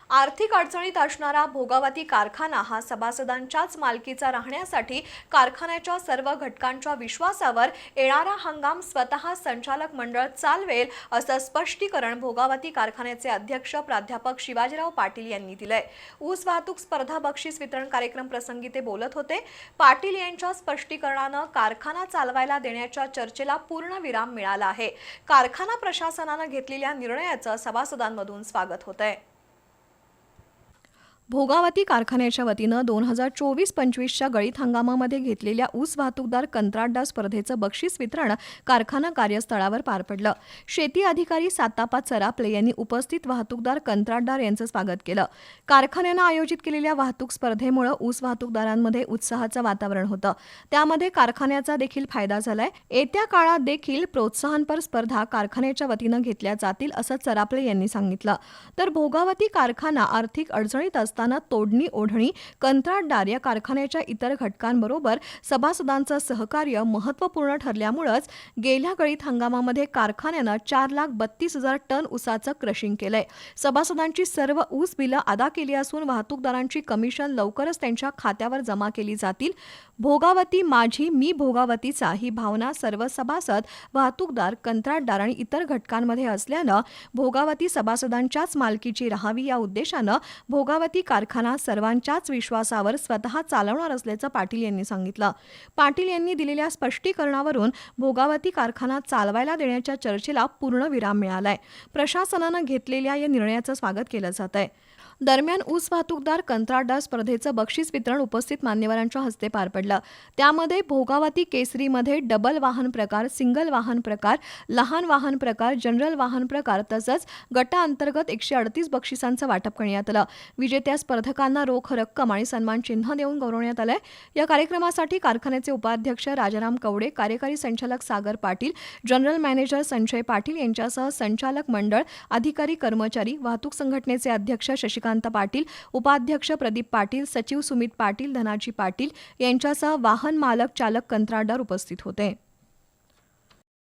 आर्थिक अडचणीत असणारा भोगावती कारखाना हा सभासदांच्याच मालकीचा राहण्यासाठी कारखान्याच्या सर्व घटकांच्या विश्वासावर येणारा हंगाम स्वतः संचालक मंडळ चालवेल असं स्पष्टीकरण भोगावती कारखान्याचे अध्यक्ष प्राध्यापक शिवाजीराव पाटील यांनी दिलंय। ऊस वाहतूक स्पर्धा बक्षीस वितरण कार्यक्रम प्रसंगी ते बोलत होते। पाटील यांच्या स्पष्टीकरणानं कारखाना चालवायला देण्याच्या चर्चेला पूर्णविराम मिळाला आहे। कारखाना प्रशासनानं घेतलेल्या निर्णयाचं सभासदांमधून स्वागत होतंय। भोगावती कारखान्याच्या वतीनं 2024-25च्या गळीत हंगामामध्ये घेतलेल्या ऊस वाहतूकदार कंत्राटदार स्पर्धेचं बक्षीस वितरण कारखाना कार्यस्थळावर पार पडलं। शेती अधिकारी सातापा चरापले यांनी उपस्थित वाहतूकदार कंत्राटदार यांचं स्वागत केलं। कारखान्यानं आयोजित केलेल्या वाहतूक स्पर्धेमुळे ऊस वाहतूकदारांमध्ये उत्साहाचं वातावरण होतं। त्यामध्ये कारखान्याचा देखील फायदा झालाय। येत्या काळात देखील प्रोत्साहनपर स्पर्धा कारखान्याच्या वतीनं घेतल्या जातील असं चरापले यांनी सांगितलं। तर भोगावती कारखाना आर्थिक अडचणीत तोडणी ओढणी कंत्राटदार या कारखान्याच्या इतर घटकांबरोबर सभासदांचं सहकार्य महत्त्वपूर्ण ठरल्यामुळेच गेल्या गळीत हंगामामध्ये कारखान्यानं 4,32,000 टन ऊसाचं क्रशिंग केलंय। सभासदांची सर्व ऊस बिलं अदा केली असून वाहतूकदारांची कमिशन लवकरच त्यांच्या खात्यावर जमा केली जातील। भोगावती माझी मी भोगावतीचा ही भावना सर्व सभासद वाहतूकदार कंत्राटदार आणि इतर घटकांमध्ये असल्यानं भोगावती सभासदांच्याच मालकीची राहावी या उद्देशानं भोगावती कारखाना सर्वांच्याच विश्वासावर स्वतः चालवणार असल्याचं पाटील यांनी सांगितलं। पाटील यांनी दिलेल्या स्पष्टीकरणावरून भोगावती कारखाना चालवायला देण्याच्या चर्चेला पूर्णविराम मिळालाय। प्रशासनानं घेतलेल्या या निर्णयाचं स्वागत केलं जात आहे। दरम्यान ऊस वाहतूकदार कंत्राटदार स्पर्धेचं बक्षीस वितरण उपस्थित मान्यवरांच्या हस्ते पार पडलं। त्यामध्ये भोगावती केसरीमध्ये डबल वाहन प्रकार, सिंगल वाहन प्रकार, लहान वाहन प्रकार, जनरल वाहन प्रकार तसंच गटाअंतर्गत 138 बक्षिसांचं वाटप करण्यात आलं। विजेत्या स्पर्धकांना रोख रक्कम आणि सन्मान चिन्ह देऊन गौरवण्यात आलंय। या कार्यक्रमासाठी कारखान्याचे उपाध्यक्ष राजाराम कवडे, कार्यकारी संचालक सागर पाटील, जनरल मॅनेजर संजय पाटील यांच्यासह संचालक मंडळ, अधिकारी कर्मचारी, वाहतूक संघटनेचे अध्यक्ष शशिकांत पाटील, उपाध्यक्ष प्रदीप पाटील, सचिव सुमित पाटील, धनाजी पाटील यांच्यासह वाहन मालक चालक कंत्राटदार उपस्थित होते।